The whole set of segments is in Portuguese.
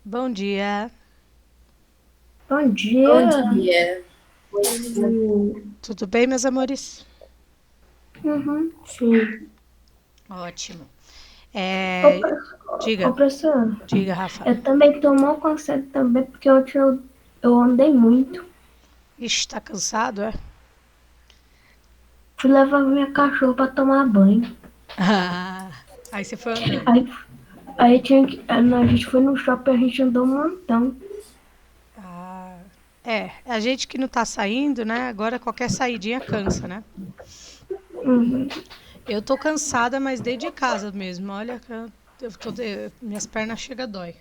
Bom dia, Bom Bom dia. dia. tudo bem, meus amores? Uhum, sim. Ótimo. Ô, É, ô, diga, professor, diga, Rafa. eu também tô mal cansado também, porque ontem eu andei muito. Ixi, tá cansado, é? Fui levar minha cachorra pra tomar banho. Ah, aí você foi andando. Aí, aí a gente foi no shopping, a gente andou um montão. Ah, a gente que não tá saindo, né? Agora qualquer saidinha cansa, né? Uhum. Eu tô cansada, mas desde de casa mesmo. Olha, minhas pernas chegam a dói.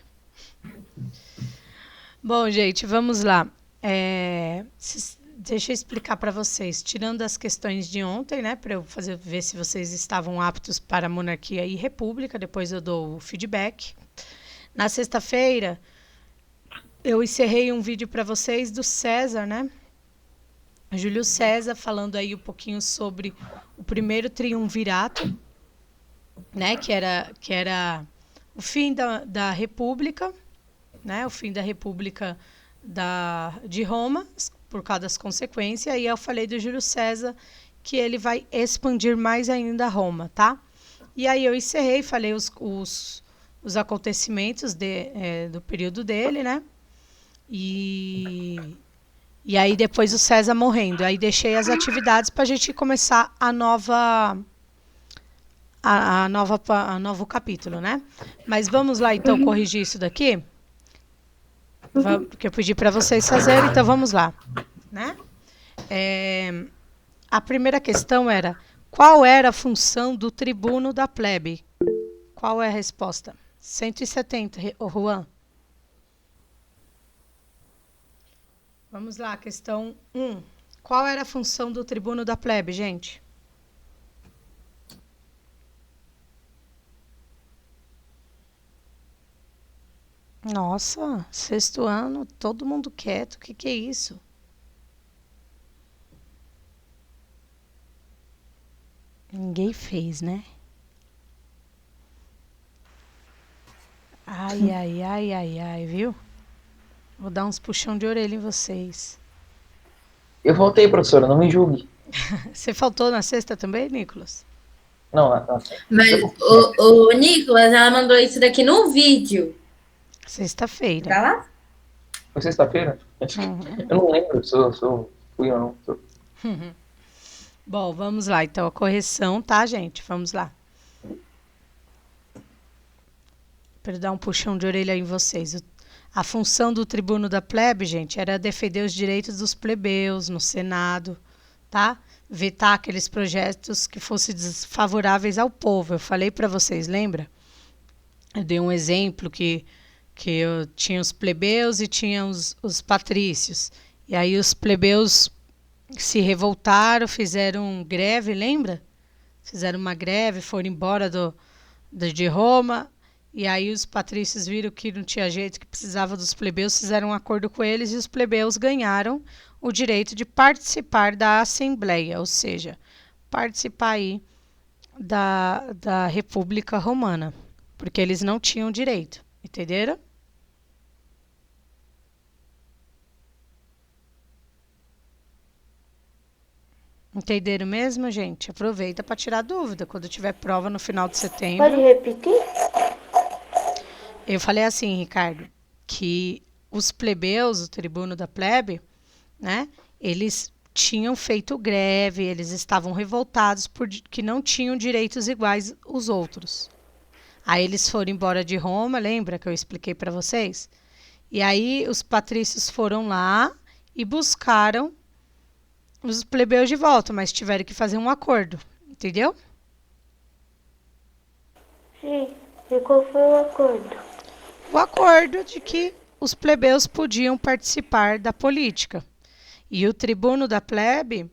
Bom, gente, vamos lá. Deixa eu explicar para vocês. Tirando as questões de ontem, né, para eu fazer ver se vocês estavam aptos para monarquia e república. Depois eu dou o feedback. Na sexta-feira eu encerrei um vídeo para vocês do César, né? Júlio César falando aí um pouquinho sobre o primeiro triunvirato, né? Que era o fim da República, né? O fim da República de Roma, por causa das consequências. E eu falei do Júlio César que ele vai expandir mais ainda Roma, tá? E aí eu encerrei, falei os acontecimentos do período dele, né? E, e aí depois o César morrendo. Aí deixei as atividades para a gente começar a novo capítulo, né? Mas vamos lá então corrigir isso daqui, que eu pedi para vocês fazerem, então vamos lá, né? É, a primeira questão era: qual era a função do tribuno da plebe? Qual é a resposta? 170, o Juan. Vamos lá, questão um. Qual era a função do tribuno da plebe, gente? Nossa, sexto ano, todo mundo quieto, o que é isso? Ninguém fez, né? Ai, ai, ai, ai, ai, viu? Vou dar uns puxão de orelha em vocês. Eu voltei, professora, não me julgue. Você faltou na sexta também, Nicolas? Não, Mas eu, o Nicolas, ela mandou isso daqui no vídeo. Sexta-feira. Tá lá? foi sexta-feira? Eu não lembro se eu fui ou não. Bom, vamos lá. Então, a correção, tá, gente? Vamos lá. Para dar um puxão de orelha em vocês. A função do tribuno da plebe, gente, era defender os direitos dos plebeus no Senado, tá? Vetar aqueles projetos que fossem desfavoráveis ao povo. Eu falei para vocês, lembra? Eu dei um exemplo que eu tinha os plebeus e tinha os patrícios. E aí os plebeus se revoltaram, fizeram greve, lembra? Fizeram uma greve, foram embora de Roma. E aí os patrícios viram que não tinha jeito, que precisava dos plebeus, fizeram um acordo com eles e os plebeus ganharam o direito de participar da Assembleia, ou seja, participar aí da República Romana, porque eles não tinham direito, entenderam? Entenderam mesmo, gente? Aproveita para tirar dúvida quando tiver prova no final de Pode setembro. repetir? Eu falei assim, Ricardo, que os plebeus, o tribuno da plebe, né? Eles tinham feito greve, eles estavam revoltados porque não tinham direitos iguais os outros. Aí eles foram embora de Roma, lembra que eu expliquei para vocês? E aí os patrícios foram lá e buscaram os plebeus de volta, mas tiveram que fazer um acordo, entendeu? Sim. E qual foi o acordo? O acordo de que os plebeus podiam participar da política. E o tribuno da plebe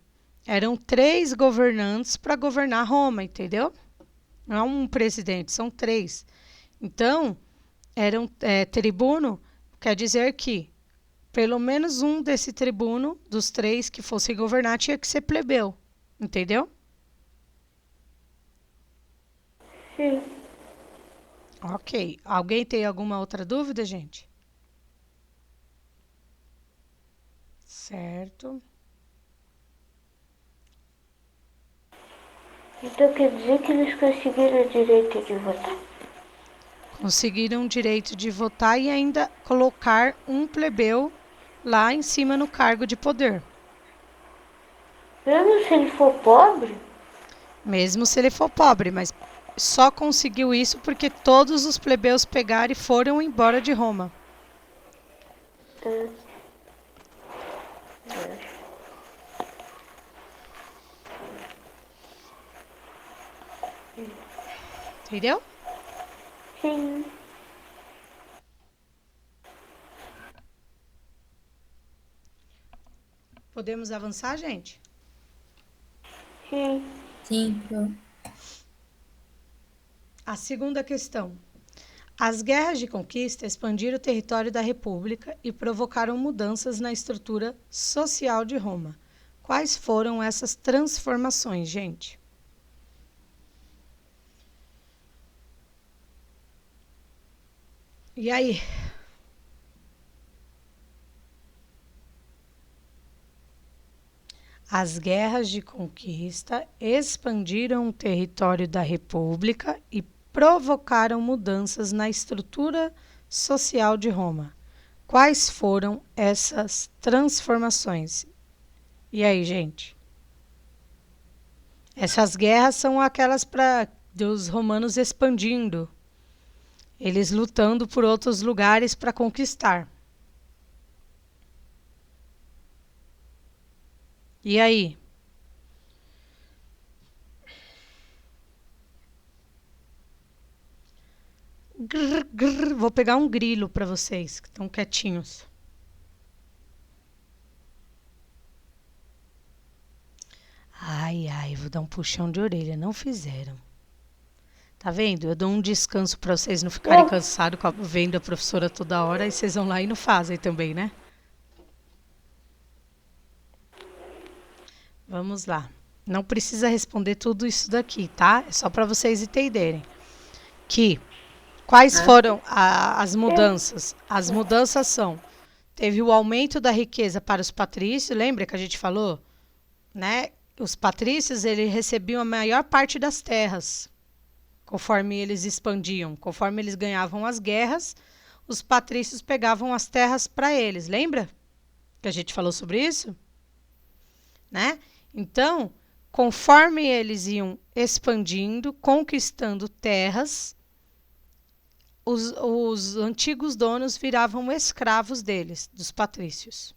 eram três governantes para governar Roma, entendeu? Não é um presidente, são três. Então, tribuno quer dizer que pelo menos um desse tribuno, dos três que fossem governar, tinha que ser plebeu, entendeu? Sim. Ok. Alguém tem alguma outra dúvida, gente? Certo. Então quer dizer que eles conseguiram o direito de votar? Conseguiram o direito de votar e ainda colocar um plebeu lá em cima no cargo de poder. Mesmo se ele for pobre? Mesmo se ele for pobre, mas só conseguiu isso porque todos os plebeus pegaram e foram embora de Roma. Entendeu? Sim. Podemos avançar, gente? Sim. Sim. A segunda questão. As guerras de conquista expandiram o território da República e provocaram mudanças na estrutura social de Roma. Quais foram essas transformações, gente? E aí? As guerras de conquista expandiram o território da República e provocaram mudanças na estrutura social de Roma. Quais foram essas transformações? E aí, gente? Essas guerras são aquelas dos romanos expandindo, eles lutando por outros lugares para conquistar. E aí? Grr, grr, vou pegar um grilo para vocês que estão quietinhos. Ai, ai, vou dar um puxão de orelha. Não fizeram. Tá vendo? Eu dou um descanso para vocês não ficarem cansados vendo a professora toda hora e vocês vão lá e não fazem também, né? Vamos lá. Não precisa responder tudo isso daqui, tá? É só para vocês entenderem. Quais foram as mudanças? As mudanças são: teve o aumento da riqueza para os patrícios, lembra que a gente falou? Né? Os patrícios, eles recebiam a maior parte das terras, conforme eles expandiam. Conforme eles ganhavam as guerras, os patrícios pegavam as terras para eles. Lembra que a gente falou sobre isso? Né? Então, conforme eles iam expandindo, conquistando terras, os antigos donos viravam escravos deles, dos patrícios.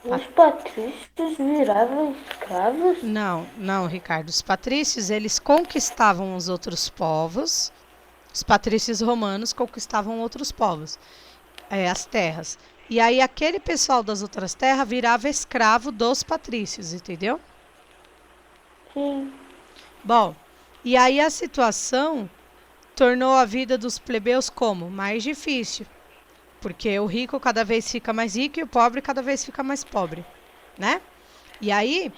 Os patrícios viravam escravos? Não, Ricardo. Os patrícios, eles conquistavam os outros povos. Os patrícios romanos conquistavam outros povos, as terras. E aí aquele pessoal das outras terras virava escravo dos patrícios, entendeu? Sim. Bom, e aí a situação tornou a vida dos plebeus como? Mais difícil. Porque o rico cada vez fica mais rico e o pobre cada vez fica mais pobre, né? E aí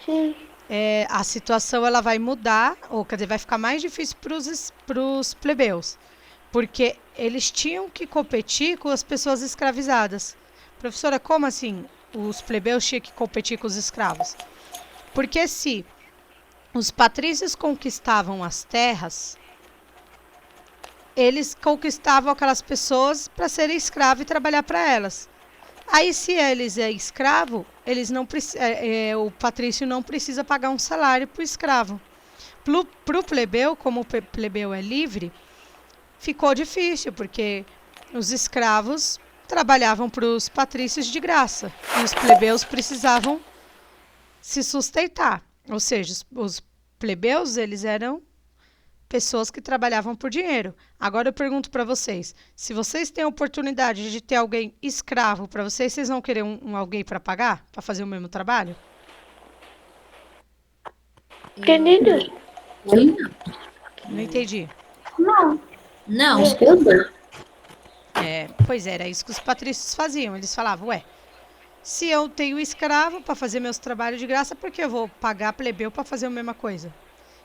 a situação ela vai mudar, ou quer dizer, vai ficar mais difícil para os plebeus. Porque eles tinham que competir com as pessoas escravizadas. Professora, como assim os plebeus tinham que competir com os escravos? Porque se os patrícios conquistavam as terras, eles conquistavam aquelas pessoas para serem escravos e trabalhar para elas. Aí, se eles é escravo, eles não o patrício não precisa pagar um salário para o escravo. Para o plebeu, como o plebeu é livre, ficou difícil, porque os escravos trabalhavam para os patrícios de graça e os plebeus precisavam se sustentar. Ou seja, os plebeus, eles eram pessoas que trabalhavam por dinheiro. Agora eu pergunto para vocês, se vocês têm a oportunidade de ter alguém escravo para vocês, vocês vão querer alguém para pagar, para fazer o mesmo trabalho? Entendido? Não entendi. Não. Acho que eu dou. Pois era isso que os patrícios faziam. Eles falavam, se eu tenho escravo para fazer meus trabalhos de graça, por que eu vou pagar plebeu para fazer a mesma coisa?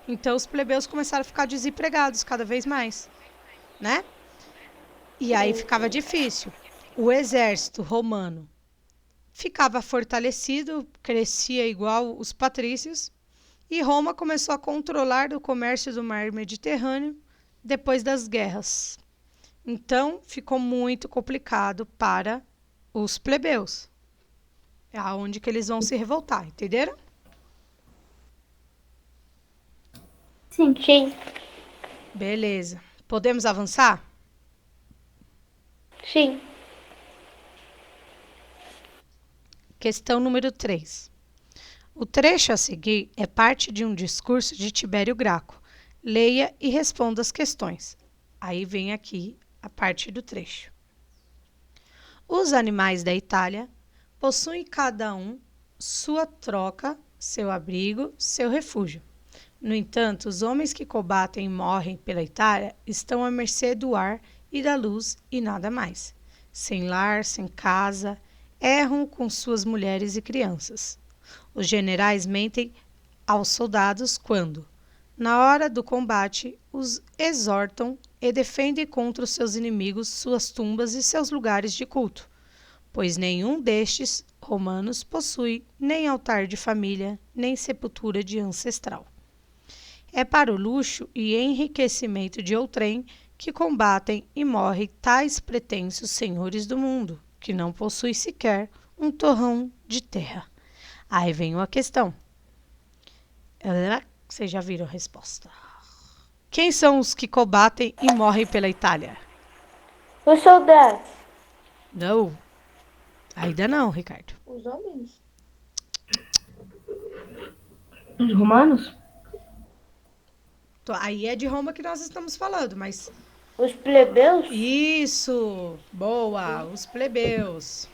Então, os plebeus começaram a ficar desempregados cada vez mais, né? E aí ficava difícil. o exército romano ficava fortalecido, crescia igual os patrícios, e Roma começou a controlar o comércio do mar Mediterrâneo depois das guerras. Então, ficou muito complicado para os plebeus. É aonde que eles vão se revoltar, entenderam? Sim. Sim. Beleza. Podemos avançar? Sim. Questão número 3. O trecho a seguir é parte de um discurso de Tibério Graco. Leia e responda as questões. Aí vem aqui a parte do trecho. Os animais da Itália possuem cada um sua troca, seu abrigo, seu refúgio. No entanto, os homens que combatem e morrem pela Itália estão à mercê do ar e da luz e nada mais. Sem lar, sem casa, erram com suas mulheres e crianças. Os generais mentem aos soldados quando, na hora do combate, os exortam e defendem contra os seus inimigos suas tumbas e seus lugares de culto, pois nenhum destes romanos possui nem altar de família, nem sepultura de ancestral. É para o luxo e enriquecimento de outrem que combatem e morrem tais pretensos senhores do mundo, que não possuem sequer um torrão de terra. Aí vem uma questão. Vocês já viram a resposta. Quem são os que combatem e morrem pela Itália? Os soldados. Não. Ainda não, Ricardo. Os homens? Os romanos? Aí é de Roma que nós estamos falando, mas... Os plebeus. Isso! Boa! Os plebeus.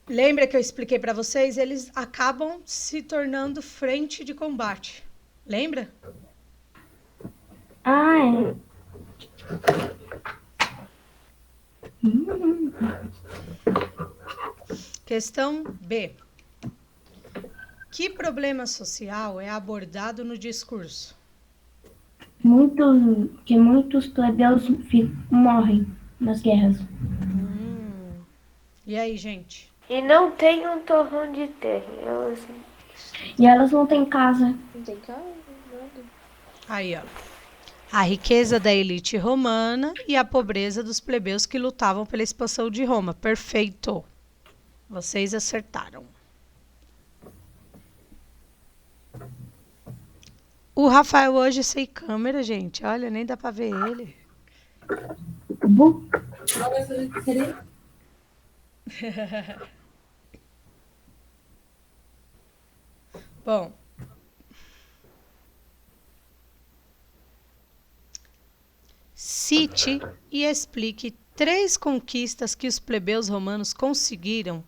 Lembra que eu expliquei para vocês? Eles acabam se tornando frente de combate. Lembra? Ah, é. Questão B. Que problema social é abordado no discurso? Muitos plebeus morrem nas guerras. E aí, gente? E não tem um torrão de terra. E elas não têm casa. Não tem cara? Nada. Aí, ó. A riqueza da elite romana e a pobreza dos plebeus que lutavam pela expansão de Roma. Perfeito. Vocês acertaram. O Rafael hoje sem câmera, gente. Olha, nem dá pra ver ele. Bom. Cite e explique 3 conquistas que os plebeus romanos conseguiram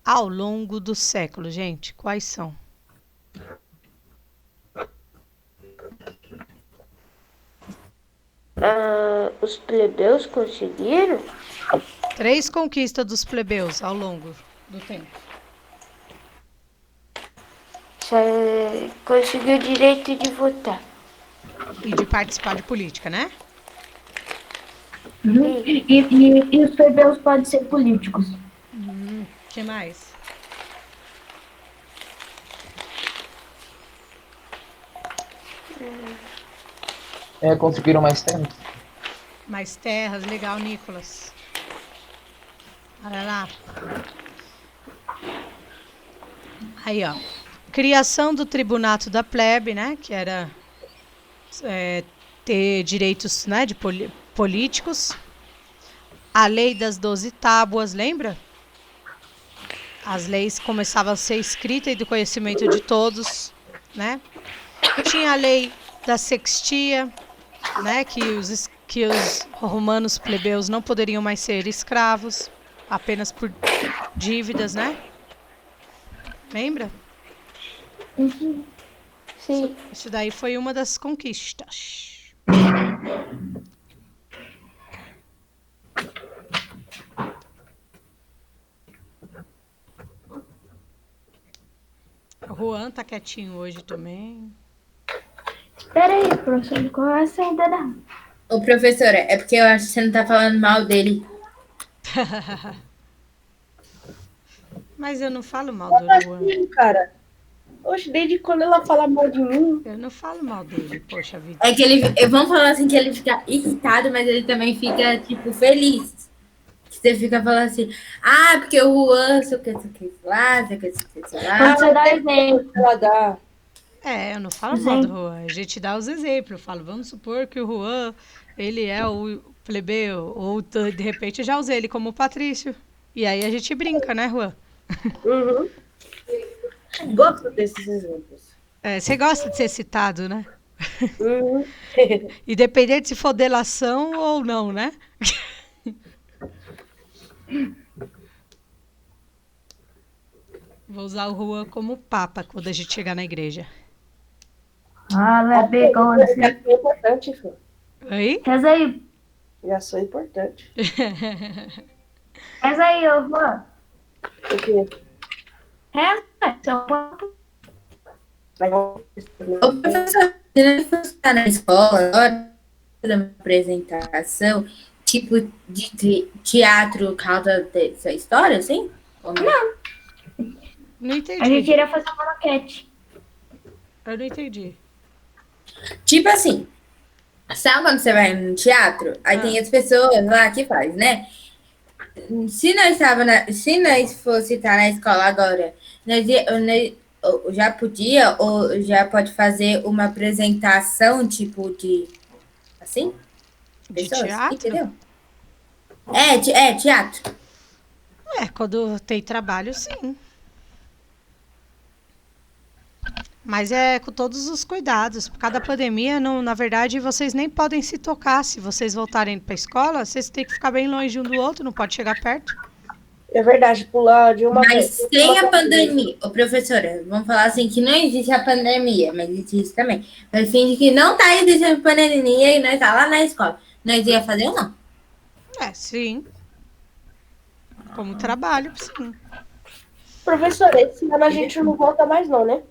ao longo do século, gente. Quais são? Os plebeus conseguiram? 3 conquistas dos plebeus ao longo do tempo. Conseguiu o direito de votar. E de participar de política, né? E os plebeus podem ser políticos. Que mais? Conseguiram mais tempo. Mais terras, legal, Nicolas. Olha lá. Aí, ó. Criação do tribunato da plebe, né? Que era ter direitos, né, de políticos. A lei das 12 tábuas, lembra? As leis começavam a ser escritas e do conhecimento de todos, né? Tinha a lei da sextia, né? Que os romanos plebeus não poderiam mais ser escravos, apenas por dívidas, né? Lembra? Sim. Isso daí foi uma das conquistas. O Juan tá quietinho hoje também. Espera aí, professor, ele começa ainda não. Ô, professora, é porque eu acho que você não tá falando mal dele. Mas eu não falo mal Eu do não acho Juan. mesmo, cara. Oxe, desde quando ela fala mal de mim? Eu não falo mal dele, poxa vida. É que vamos falar assim que ele fica irritado, mas ele também fica, tipo, feliz. Que você fica falando assim, ah, porque o Juan, sei o que lá, sei o que lá. Quando você dá exemplo. Ela dá. Eu não falo mal do Juan. A gente dá os exemplos. Eu falo, vamos supor que o Juan, ele é o plebeu. Ou de repente eu já usei ele como o Patrício. E aí a gente brinca, né, Juan? Uhum. Gosto desses exemplos. Você gosta de ser citado, né? Uhum. Independente se for delação ou não, né? Vou usar o Juan como papa quando a gente chegar na igreja. Fala, bigode. Já sou importante, filho. Oi? Reza aí. Já sou importante. Reza aí, ô Juan. O quê? Reza. Seu papo. Ô, professor, você não está na escola agora, fazer uma apresentação, tipo de teatro, causa dessa história, assim? Ou não? Não entendi. A gente iria fazer uma maquete. Eu não entendi. Tipo assim, sabe quando você vai no teatro? Aí tem as pessoas lá que faz, né? Se nós fosse estar na escola agora, nós já podia ou já pode fazer uma apresentação tipo de assim? De Pessoas, teatro? entendeu? Teatro. Quando tem trabalho, sim. Mas é com todos os cuidados. Por causa da pandemia, na verdade, vocês nem podem se tocar. Se vocês voltarem para a escola, vocês têm que ficar bem longe um do outro, não pode chegar perto. É verdade, pular de uma Mas sem a pandemia, ô professora, vamos falar assim que não existe a pandemia, mas existe também. Mas finge que não tá existindo pandemia e nós tá lá na escola. Nós ia fazer ou não? Sim. Como trabalho, sim. Professora, esse ano a gente não volta mais não, né?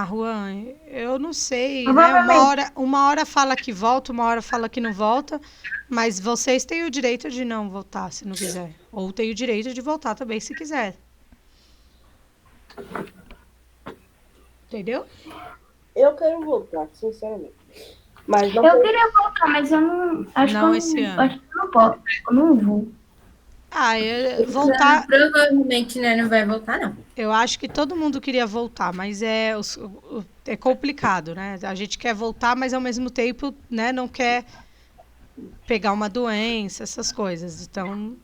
Juan, eu não sei, né? Provavelmente. Uma hora fala que volta, uma hora fala que não volta, mas vocês têm o direito de não voltar, se não quiser. Ou têm o direito de voltar também, se quiser. Entendeu? Eu quero voltar, sinceramente. Mas não Eu queria voltar, mas eu não. Acho Não que esse eu ano. acho que eu não posso. Eu não vou. Voltar. Provavelmente né, não vai voltar, não. Eu acho que todo mundo queria voltar, mas é complicado, né? A gente quer voltar, mas ao mesmo tempo, né, não quer pegar uma doença, essas coisas. Então,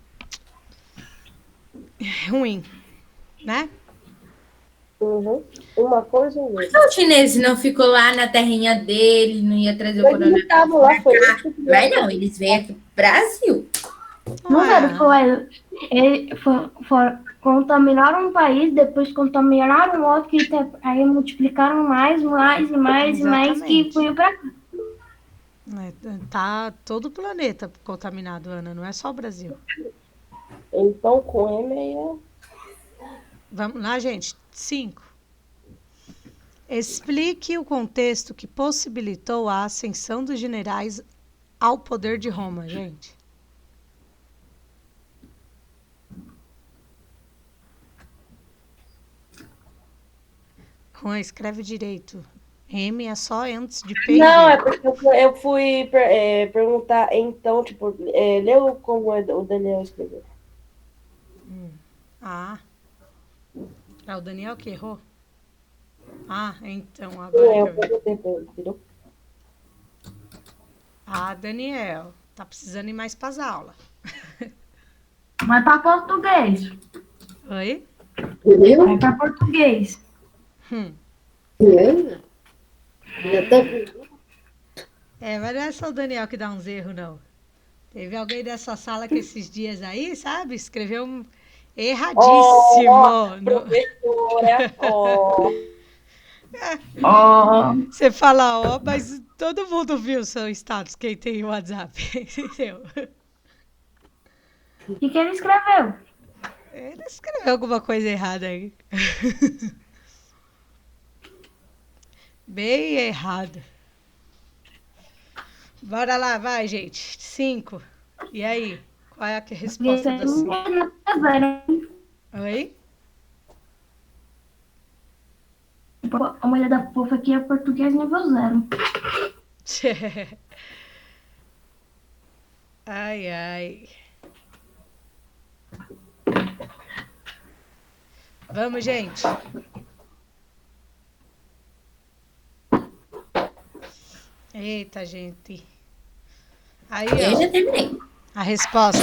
é ruim, né? Uhum. Uma coisa ou outra. Mas o chinês não ficou lá na terrinha dele, não ia trazer o Mas eles coronavírus estavam lá, pra foi cá. isso que Vai não, eles vêm aqui pro Brasil. Não é. era, contaminaram um país, depois contaminaram outro, aí multiplicaram mais, e mais, Exatamente. que foi pra cá. Tá todo o planeta contaminado, Ana, não é só o Brasil. Então, com e-mail. Vamos lá, gente. 5. Explique o contexto que possibilitou a ascensão dos generais ao poder de Roma, gente. Juan, escreve direito. M é só antes de P e Não, D. é porque eu fui perguntar, então, tipo, leu como o Daniel escreveu. É o Daniel que errou? Então, Não, agora eu que eu vi. perguntei pra ele, entendeu? Daniel, tá precisando ir mais pras aulas. Vai pra português. Oi? Entendeu? Vai pra português. Mas não é só o Daniel que dá uns erros, não. Teve alguém dessa sala que esses dias aí, sabe, escreveu erradíssimo. Professora, Você fala, mas todo mundo viu o seu status, quem tem WhatsApp, entendeu? O que ele escreveu? Ele escreveu alguma coisa errada aí. Bem errado. Bora lá, vai, gente. 5. E aí? Qual é a resposta das 5? Oi? A mulher da pofa aqui é português nível 0. Ai, ai. Vamos, gente. Eita, gente. Aí, Eu já ó, terminei. a resposta.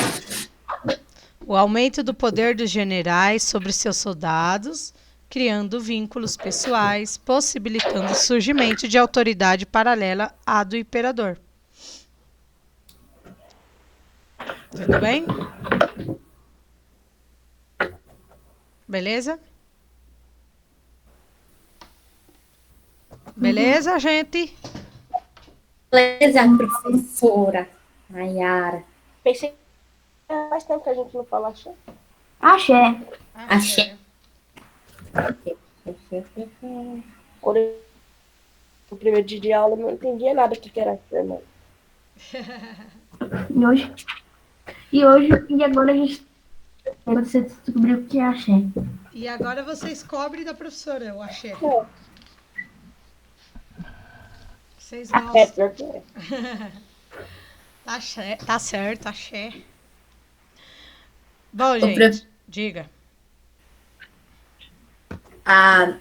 O aumento do poder dos generais sobre seus soldados, criando vínculos pessoais, possibilitando o surgimento de autoridade paralela à do imperador. Tudo bem? Beleza? Beleza, gente? Beleza, professora Nayara. Pensei que faz tempo que a gente não fala axé. Axé. Axé. Quando eu, no primeiro dia de aula, eu não entendia nada do que era axé, mano. E agora a gente você descobriu o que é axé. E agora vocês cobrem da professora, o axé. Vocês É, gostam. pior que é. Tá certo, axé. Bom, gente, diga. A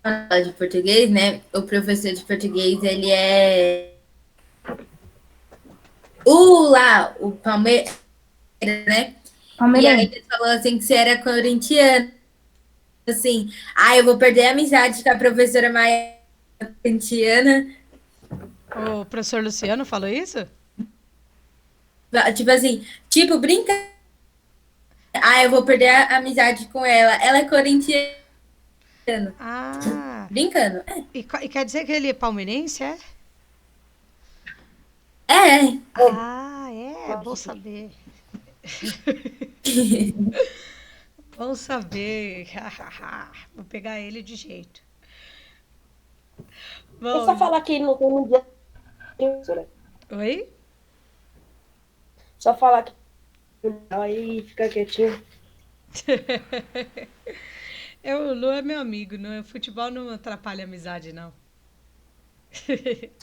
aula de português, né? O professor de português, ele é o Palmeiras, né? E Palmeirense. aí ele falou assim que você era corintiano. Assim, eu vou perder a amizade com a professora Maia corintiana. O professor Luciano falou isso? Tipo assim, brinca. Eu vou perder a amizade com ela. Ela é corintiana. Ah, Brincando. e quer dizer que ele é palmeirense, é? É. Ah, é? Bom saber. Bom saber. Vou pegar ele de jeito. É só Bom, falar que não tem um dia. Professora. oi? Só falar que. Aí fica quietinho. O Lu é meu amigo, não, futebol não atrapalha a amizade, não.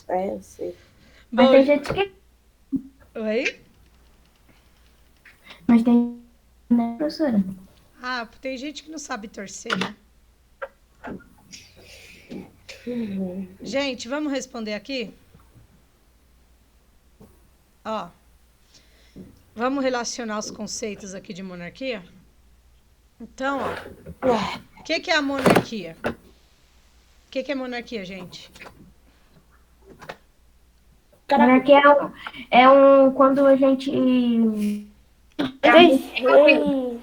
É, eu sei. Mas Bom, tem gente que. oi? Mas tem. Né, professora? Ah, tem gente que não sabe torcer, né? Gente, vamos responder aqui? Ó, vamos relacionar os conceitos aqui de monarquia? Então, ó, o que é a monarquia? O que é monarquia, gente? Monarquia é um. Quando a gente. Três reis.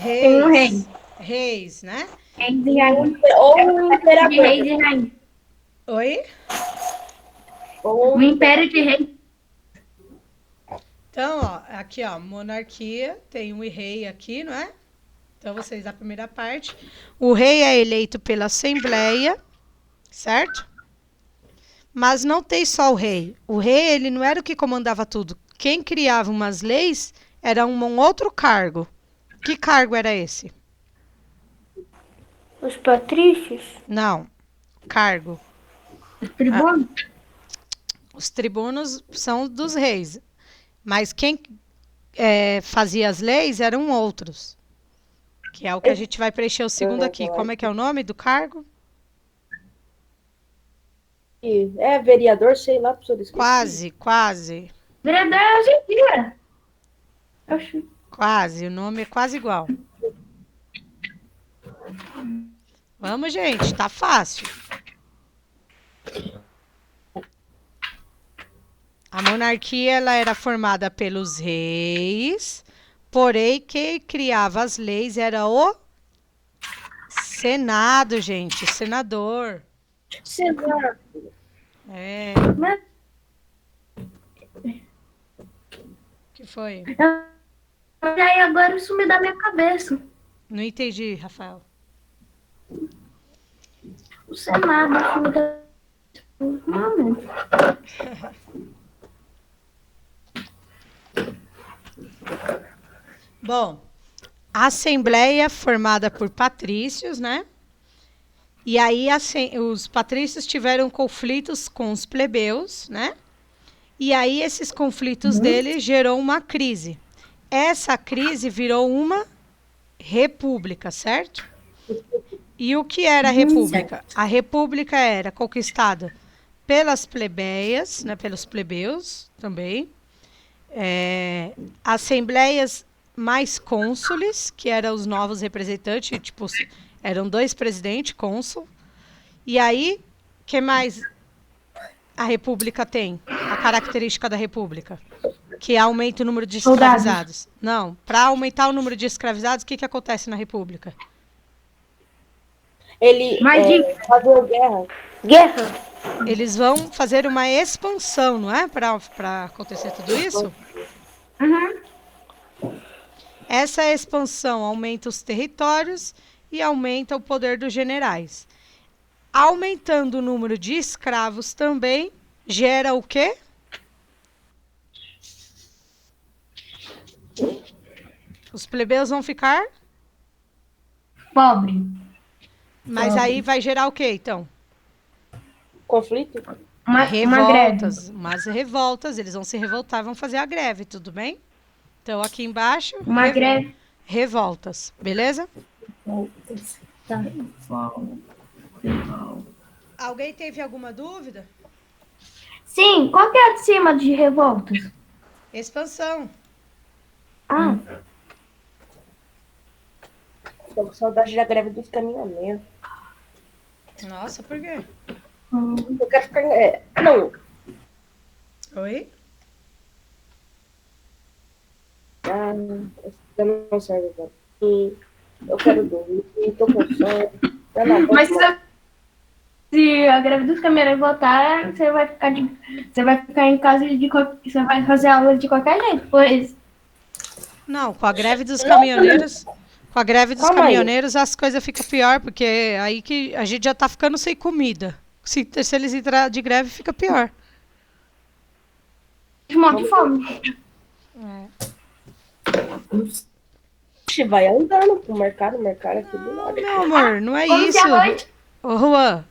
Tem um rei. Reis, né? Reis e rainha. Ou um imperador. Reis e rainha. Oi? Ou O império de reis. Então, ó, aqui, ó, monarquia, tem um rei aqui, não é? Então, vocês da primeira parte. O rei é eleito pela Assembleia, certo? Mas não tem só o rei. O rei, ele não era o que comandava tudo. Quem criava umas leis era um outro cargo. Que cargo era esse? Os patrícios. Não, cargo. Tribuno. Os tribunos são dos reis. Mas quem fazia as leis eram outros. Que é o que a gente vai preencher o segundo aqui. Como é que é o nome do cargo? é vereador, sei lá, professor. Esqueci. Quase. Vereador é Argentina. Oxi. Quase, o nome é quase igual. Vamos, gente, tá fácil. A monarquia ela era formada pelos reis, porém quem criava as leis era o Senado, gente, senador. Senhor. É. Mas- O que foi? E aí agora isso me dá minha cabeça. Não entendi, Rafael. O Senado, isso me dá. Mano. Bom, a assembleia formada por patrícios, né? E aí os patrícios tiveram conflitos com os plebeus, né? E aí esses conflitos deles gerou uma crise. Essa crise virou uma república, certo? E o que era a república? Certo. A república era conquistada pelas plebeias, né, pelos plebeus também, assembleias mais cônsules, que eram os novos representantes, tipo, eram 2 presidentes, cônsul. E aí, que mais a república tem? A característica da república? Que aumenta o número de Soldados. escravizados. Não, para aumentar o número de escravizados, o que acontece na república? Ele Mas fazia guerra. Guerra. Eles vão fazer uma expansão, não é? Para acontecer tudo isso? Essa expansão aumenta os territórios e aumenta o poder dos generais. Aumentando o número de escravos também, gera o quê? Os plebeus vão ficar? pobre. Mas aí vai gerar o quê, então? Conflito? Uma greve. Revoltas. Umas revoltas, eles vão se revoltar, vão fazer a greve, tudo bem? Então, aqui embaixo, Uma greve. revoltas, beleza? Tá. Alguém teve alguma dúvida? Sim, qual que é acima de revoltas? Expansão. Ah, Tô com saudade da greve dos caminhoneiros. Nossa, por quê? Eu quero ficar. Não. Oi? Eu não serve agora. Eu quero dormir. Tô com sono. Eu não mas aguento. se a greve dos caminhoneiros voltar, você vai ficar em casa você vai fazer aula de qualquer jeito, pois Não, com a greve dos caminhoneiros, Calma aí. as coisas ficam pior, porque aí que a gente já tá ficando sem comida. Se eles entrar de greve, fica pior. de morre de fome. Ixi, vai andando pro mercado, o mercado aqui do lado. Meu amor, não é Como isso. se a noite. Ô, Juan,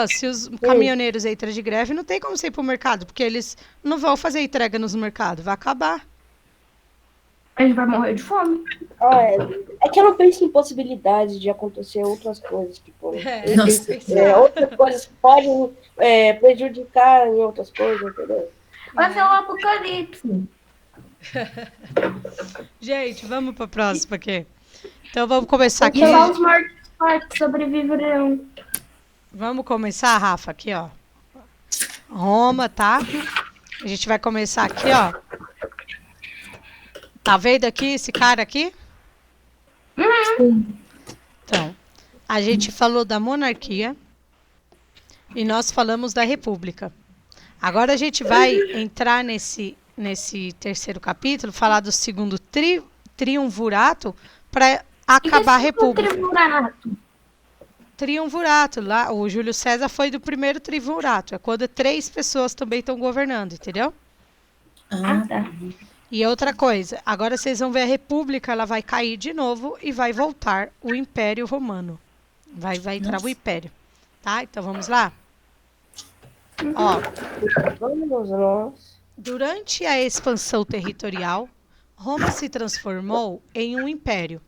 se os caminhoneiros entram de greve, não tem como você ir pro mercado, porque eles não vão fazer entrega nos mercados, vai acabar. A gente vai morrer de fome. É que eu não penso em possibilidades de acontecer outras coisas. Tipo, Nossa. outras coisas podem prejudicar em outras coisas, entendeu? Vai ser o apocalipse. Gente, vamos pra próxima aqui. Então vamos começar aqui. E só os mortos fortes sobreviverão. Vamos começar, Rafa, aqui, ó. Roma, tá? A gente vai começar aqui, ó. Tá vendo aqui esse cara aqui? Então, a gente falou da monarquia e nós falamos da república. Agora a gente vai entrar nesse terceiro capítulo, falar do segundo triunvirato para acabar a república. Triunvirato, lá, o Júlio César foi do primeiro triunvirato, é quando 3 pessoas também estão governando, entendeu? Ah, tá. E outra coisa, agora vocês vão ver a república, ela vai cair de novo e vai voltar o Império Romano. Vai entrar o Império, tá? Então vamos lá? Ó, Vamos nós. durante a expansão territorial, Roma se transformou em um império.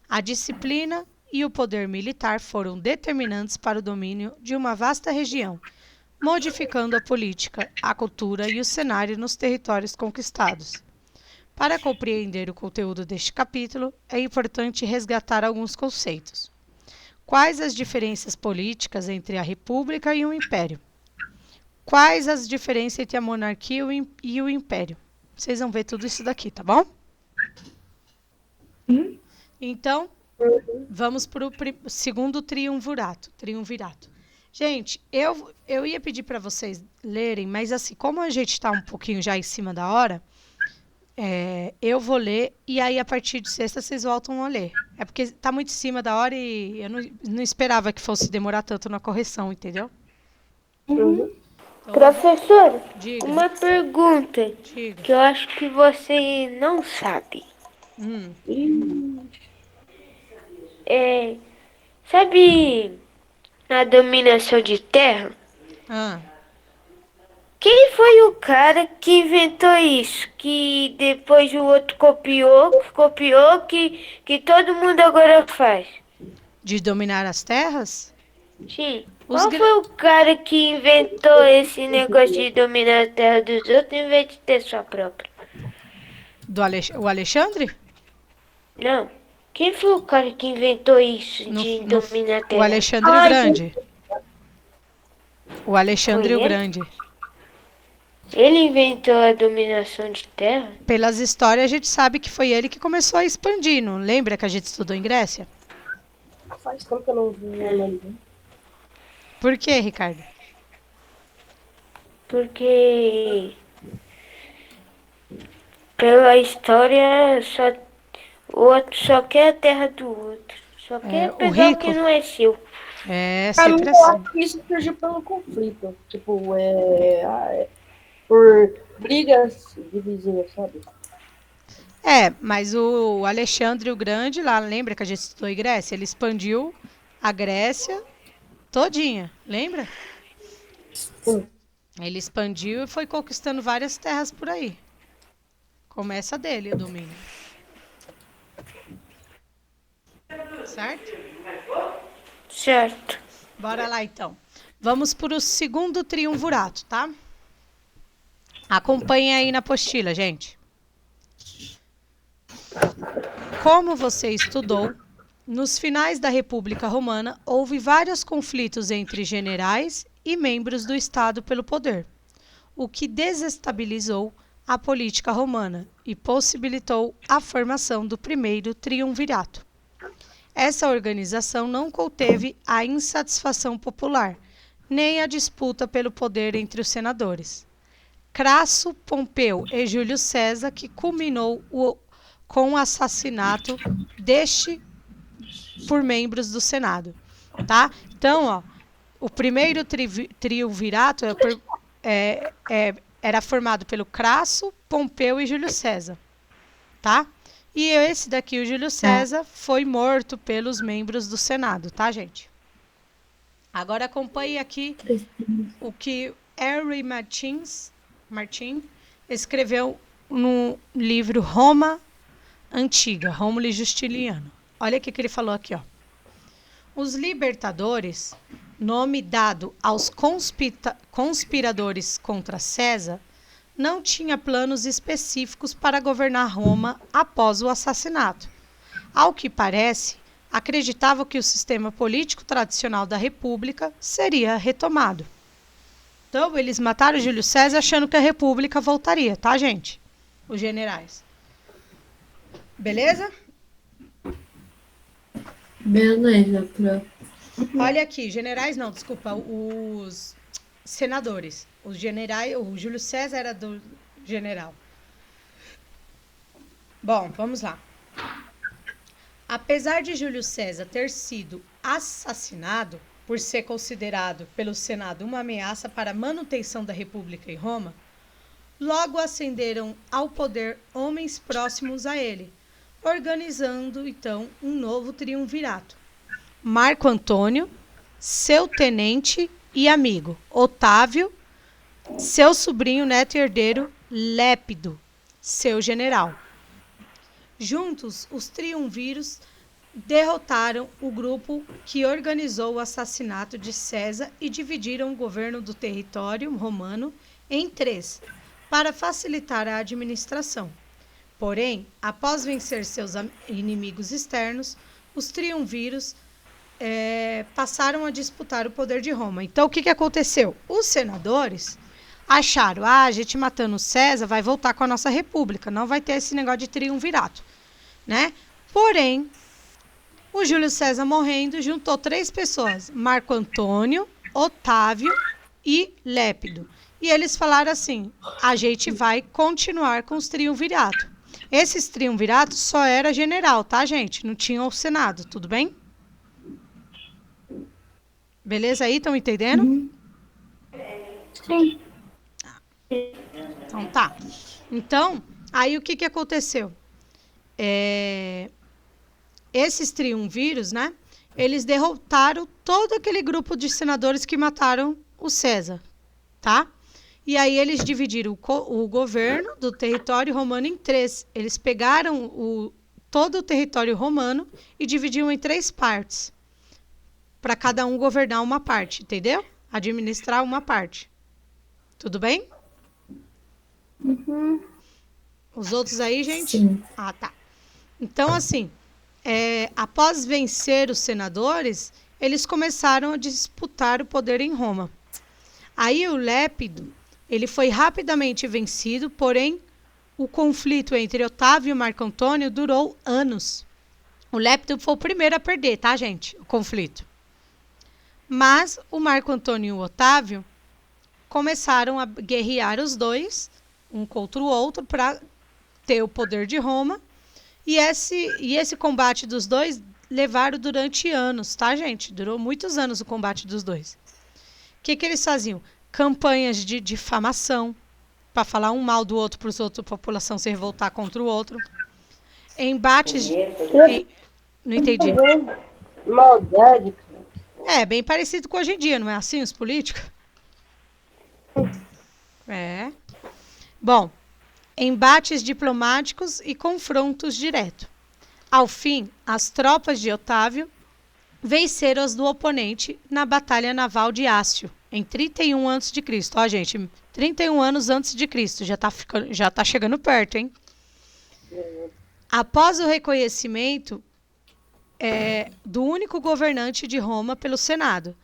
A disciplina e o poder militar foram determinantes para o domínio de uma vasta região, modificando a política, a cultura e o cenário nos territórios conquistados. Para compreender o conteúdo deste capítulo, é importante resgatar alguns conceitos. Quais as diferenças políticas entre a república e o império? Quais as diferenças entre a monarquia e o império? Vocês vão ver tudo isso daqui, tá bom? Então, vamos para o segundo triunvirato. Gente, eu ia pedir para vocês lerem, mas assim, como a gente está um pouquinho já em cima da hora, eu vou ler e aí a partir de sexta vocês voltam a ler. É porque está muito em cima da hora e eu não esperava que fosse demorar tanto na correção, entendeu? Então, Professora, diga, uma pergunta diga. que eu acho que você não sabe. Sabe a dominação de terra? Ah, Quem foi o cara que inventou isso? Que depois o outro copiou, que todo mundo agora faz? de dominar as terras? Sim. Os Qual gra- foi o cara que inventou esse negócio de dominar a terra dos outros em vez de ter sua própria? O Alexandre? Não. Quem foi o cara que inventou isso No- de no- dominar a o terra? Alexandre o Grande. O Alexandre Foi o ele? Grande. Ele inventou a dominação de terra? Pelas histórias, a gente sabe que foi ele que começou a expandir. Não lembra que a gente estudou em Grécia? Faz tempo que eu não vi ele. Por quê, Ricardo? Porque pela história o outro só quer a terra do outro. Só quer o pegar o rico? que não é seu. É, Pra mim, sempre eu assim. acho que isso surgiu pelo conflito. Tipo, por brigas de vizinhos, sabe? Mas o Alexandre o Grande, lá, lembra que a gente estudou em Grécia? Ele expandiu a Grécia todinha, lembra? Sim. Ele expandiu e foi conquistando várias terras por aí. Começa dele o domínio. Certo? Certo. Bora lá, então. Vamos para o segundo triunvirato, tá? Acompanhem aí na apostila, gente. Como você estudou, nos finais da República Romana, houve vários conflitos entre generais e membros do Estado pelo poder, o que desestabilizou a política romana e possibilitou a formação do primeiro triunvirato. Essa organização não conteve a insatisfação popular, nem a disputa pelo poder entre os senadores. Crasso, Pompeu e Júlio César, que culminou com o assassinato deste por membros do Senado, tá? Então, ó, o primeiro triunvirato era formado pelo Crasso, Pompeu e Júlio César, tá? E esse daqui, o Júlio César, foi morto pelos membros do Senado, tá, gente? Agora acompanhe aqui o que Henry Martin escreveu no livro Roma Antiga, Rômulo e Justiniano. Olha o que ele falou aqui, ó. Os libertadores, nome dado aos conspiradores contra César, não tinha planos específicos para governar Roma após o assassinato. Ao que parece, acreditavam que o sistema político tradicional da República seria retomado. Então, eles mataram Júlio César achando que a República voltaria, tá, gente? Os generais. Beleza? Beleza, prof. Olha aqui, generais não, desculpa, os senadores. Os generais, o Júlio César era do general. Bom, vamos lá. Apesar de Júlio César ter sido assassinado por ser considerado pelo Senado uma ameaça para a manutenção da República em Roma, logo ascenderam ao poder homens próximos a ele, organizando então um novo triunvirato. Marco Antônio, seu tenente e amigo, Otávio, seu sobrinho, neto e herdeiro, Lépido, seu general. Juntos, os triunviros derrotaram o grupo que organizou o assassinato de César e dividiram o governo do território romano em 3, para facilitar a administração. Porém, após vencer seus inimigos externos, os triunviros passaram a disputar o poder de Roma. Então, o que aconteceu? Os senadores acharam, a gente matando César vai voltar com a nossa república, não vai ter esse negócio de triunvirato, né? Porém, o Júlio César morrendo juntou 3 pessoas, Marco Antônio, Otávio e Lépido. E eles falaram assim, a gente vai continuar com os triunviratos. Esses triunviratos só era general, tá, gente? Não tinha o Senado, tudo bem? Beleza aí? Estão entendendo? Sim. Então tá. Então, aí o que aconteceu? esses triunvírios, né? Eles derrotaram todo aquele grupo de senadores que mataram o César, tá? E aí eles dividiram o governo do território romano em 3. Eles pegaram todo o território romano e dividiram em 3 partes, para cada um governar uma parte, entendeu? Administrar uma parte. Tudo bem? Os outros aí, gente? Sim. Ah, tá. Então, assim, após vencer os senadores, eles começaram a disputar o poder em Roma. Aí o Lépido, ele foi rapidamente vencido, porém o conflito entre Otávio e Marco Antônio durou anos. O Lépido foi o primeiro a perder, tá, gente? O conflito. Mas o Marco Antônio e o Otávio começaram a guerrear os dois, um contra o outro, para ter o poder de Roma. E esse combate dos dois levaram durante anos, tá, gente? Durou muitos anos o combate dos dois. O que eles faziam? Campanhas de difamação, para falar um mal do outro para os outros, a população se revoltar contra o outro. Embates... Não entendi. Maldade. Bem parecido com hoje em dia, não é assim, os políticos? Bom, embates diplomáticos e confrontos diretos. Ao fim, as tropas de Otávio venceram as do oponente na Batalha Naval de Ácio, em 31 a.C. Ó, gente, 31 anos antes de Cristo, já tá chegando perto, hein? Após o reconhecimento do único governante de Roma pelo Senado,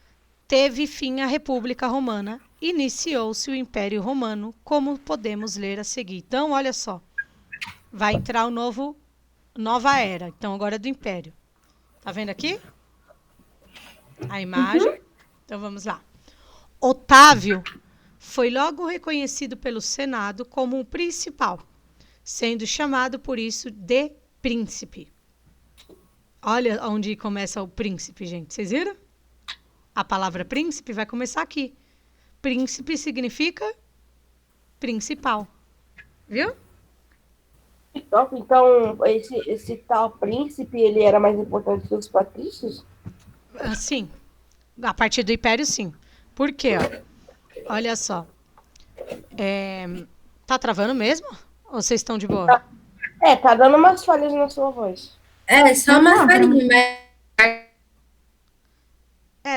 teve fim a República Romana, iniciou-se o Império Romano, como podemos ler a seguir. Então, olha só, vai entrar nova era, então agora é do Império. Tá vendo aqui? A imagem. Então, vamos lá. Otávio foi logo reconhecido pelo Senado como o principal, sendo chamado por isso de príncipe. Olha onde começa o príncipe, gente. Vocês viram? A palavra príncipe vai começar aqui. Príncipe significa principal. Viu? Então esse tal príncipe, ele era mais importante que os patrícios? Sim. A partir do Império, sim. Por quê? Olha só. Tá travando mesmo? Ou vocês estão de boa? Tá dando umas falhas na sua voz. Só uma farinha, mas...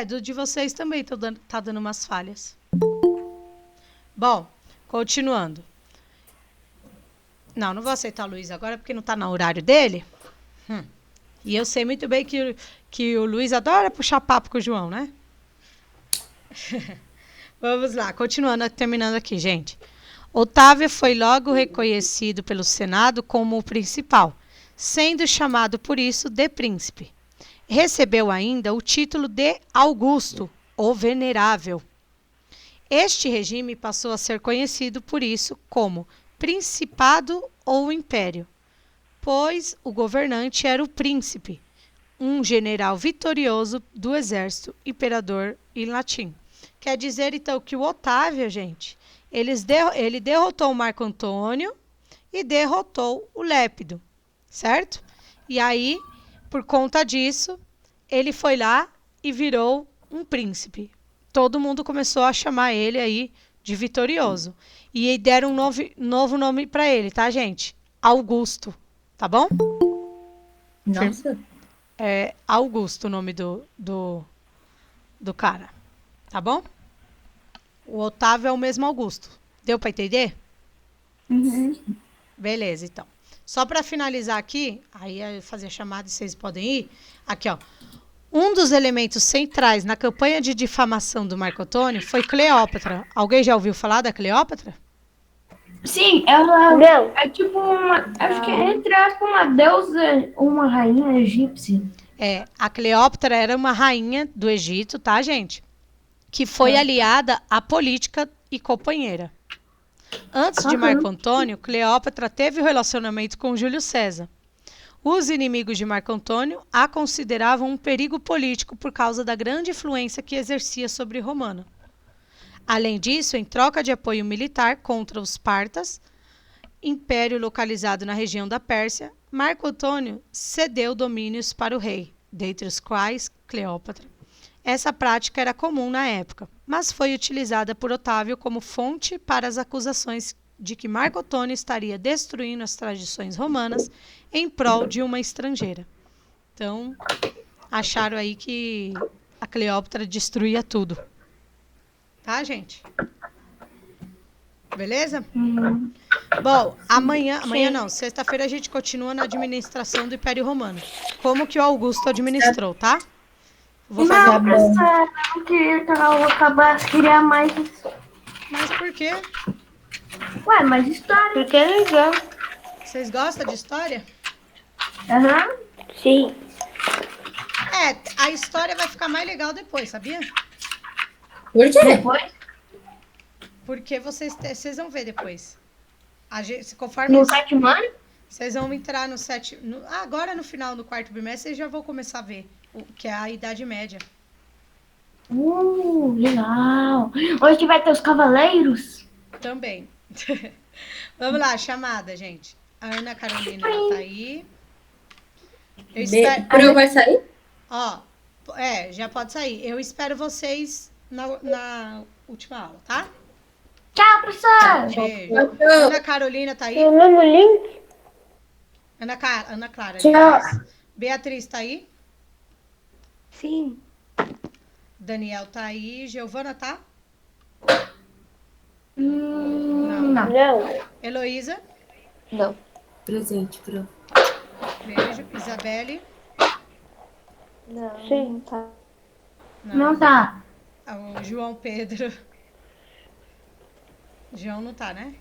Do de vocês também tá dando umas falhas. Bom, continuando. Não vou aceitar o Luiz agora, porque não tá no horário dele. E eu sei muito bem que o Luiz adora puxar papo com o João, né? Vamos lá, continuando, terminando aqui, gente. Otávio foi logo reconhecido pelo Senado como o principal, sendo chamado por isso de príncipe. Recebeu ainda o título de Augusto, o Venerável. Este regime passou a ser conhecido por isso como Principado ou Império, pois o governante era o príncipe, um general vitorioso do exército imperador em latim. Quer dizer, então, que o Otávio, gente, ele derrotou o Marco Antônio e derrotou o Lépido, certo? E aí, por conta disso, ele foi lá e virou um príncipe. Todo mundo começou a chamar ele aí de vitorioso. E deram um novo nome para ele, tá, gente? Augusto, tá bom? Nossa. É Augusto o nome do cara, tá bom? O Otávio é o mesmo Augusto. Deu para entender? Beleza, então. Só para finalizar aqui, aí eu fazer a chamada e vocês podem ir. Aqui, ó. Um dos elementos centrais na campanha de difamação do Marco Antônio foi Cleópatra. Alguém já ouviu falar da Cleópatra? Sim, ela Não. é tipo acho que é entre aspas uma deusa, uma rainha egípcia. A Cleópatra era uma rainha do Egito, tá, gente? Que foi aliada à política e companheira. Antes de Marco Antônio, Cleópatra teve relacionamento com Júlio César. Os inimigos de Marco Antônio a consideravam um perigo político por causa da grande influência que exercia sobre Romano. Além disso, em troca de apoio militar contra os partas, império localizado na região da Pérsia, Marco Antônio cedeu domínios para o rei, dentre os quais Cleópatra. Essa prática era comum na época, mas foi utilizada por Otávio como fonte para as acusações de que Marco Antônio estaria destruindo as tradições romanas em prol de uma estrangeira. Então, acharam aí que a Cleópatra destruía tudo. Tá, gente? Beleza? Bom, amanhã não, sexta-feira a gente continua na administração do Império Romano. Como que o Augusto administrou, tá? Vou fazer. Não, professora, eu não queria que a aula acabasse, queria mais. Mas por quê? Ué, mais história. Porque é legal. Vocês gostam de história? Aham. Sim. É, a história vai ficar mais legal depois, sabia? Por quê? Depois, Porque vocês vão ver depois. Conforme no sétimo ano? vocês vão entrar no sétimo. Agora no final do quarto bimestre, vocês já vão começar a ver o que é a Idade Média. Legal. Hoje vai ter os cavaleiros? Também. Vamos lá, chamada, gente. A Ana Carolina ela tá aí. Eu espero. Pro vai sair? Ó, já pode sair. Eu espero vocês na última aula, tá? Tchau, professora. Beijo. Tchau. Ana Carolina tá aí? Tem o mesmo link? Ana Clara. Tchau. aliás. Beatriz tá aí? Sim. Daniel tá aí. Giovana tá? Não. Não. Heloísa? Não. Presente, pro. Beijo. Isabelle? Não. Sim. Tá. Não tá. O João Pedro. João não tá, né?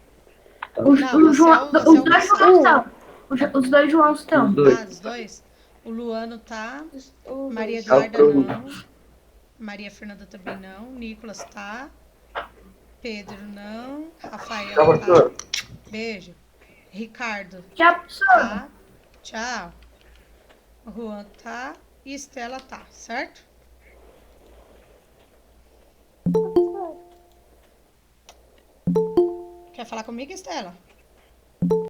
Os, Não, os, você é o- João, você é o os dois Gustavo. João estão. Os dois João estão. Os dois. Os dois? O Luano tá. Maria Tchau, Eduarda pro. não. Maria Fernanda também não. Nicolas tá. Pedro não. Rafael Tchau, tá. professor. Beijo. Ricardo Tchau, professora. tá. Tchau. Juan tá. E Estela tá, certo? Quer falar comigo, Estela?